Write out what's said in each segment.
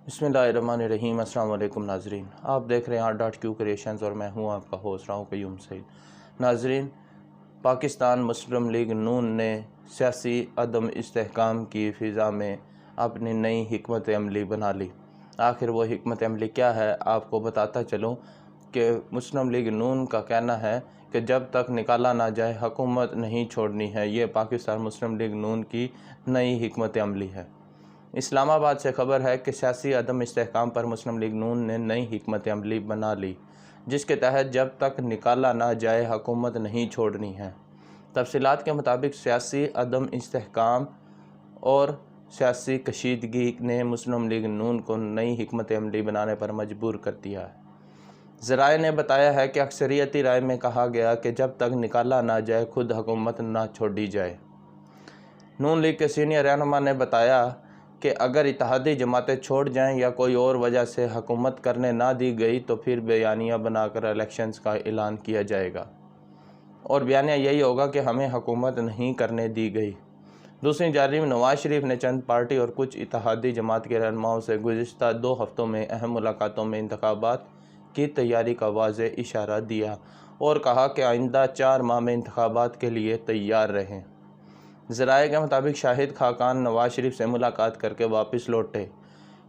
बिस्मिल्लाहिर्रहमानिर्रहीम। अस्सलाम वालेकुम नाजरीन, आप देख रहे हैं R.Q क्रिएशंस और मैं हूं आपका होस्ट राहू क़य्यूम सईद। नाजरीन, पाकिस्तान मुस्लिम लीग नून ने सियासी अदम इस्तेहकाम की फ़िज़ा में अपनी नई हिकमत अमली बना ली। आखिर वो हिकमत अमली क्या है, आपको बताता चलूँ कि मुस्लिम लीग नून का कहना है कि जब तक निकाला ना जाए हुकूमत नहीं छोड़नी है। ये पाकिस्तान मुस्लिम लीग नून की नई हिकमत अमली है। इस्लामाबाद से खबर है कि सियासी अदम इस्तेहकाम पर मुस्लिम लीग नून ने नई हिकमत अमली बना ली, जिसके तहत जब तक निकाला ना जाए हुकूमत नहीं छोड़नी है। तफसीलात के मुताबिक सियासी अदम इस्तेहकाम और सियासी कशीदगी ने मुस्लिम लीग नून को नई हिकमत अमली बनाने पर मजबूर कर दिया है। ज़राए ने बताया है कि अक्सरियती राय में कहा गया कि जब तक निकाला ना जाए खुद हुकूमत ना छोड़ी जाए। नून लीग के सीनियर रहनुमा ने बताया कि अगर इत्तेहादी जमातें छोड़ जाएं या कोई और वजह से हुकूमत करने ना दी गई तो फिर बयानिया बनाकर इलेक्शंस का ऐलान किया जाएगा और बयानिया यही होगा कि हमें हुकूमत नहीं करने दी गई। दूसरी जानिब नवाज शरीफ ने चंद पार्टी और कुछ इत्तेहादी जमात के रहनुमाओं से गुज़िश्ता 2 हफ़्तों में अहम मुलाकातों में इंतखाबात की तैयारी का वाज़ेह इशारा दिया और कहा कि आइंदा 4 माह में इंतखाबात के लिए तैयार रहें। ज़राए के मुताबिक शाहिद खाकान नवाज शरीफ से मुलाकात करके वापस लौटे।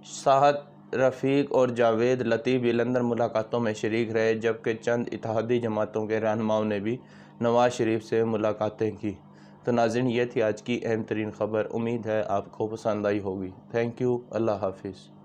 साहत रफ़ीक और जावेद लतीफ़ भी लंदन मुलाकातों में शरीक रहे, जबकि चंद इत्तेहादी जमातों के रहनुमाओं ने भी नवाज शरीफ से मुलाकातें की। तो नाज़रीन, ये थी आज की अहम तरीन ख़बर। उम्मीद है आपको पसंद आई होगी। Thank you. अल्लाह हाफिज़।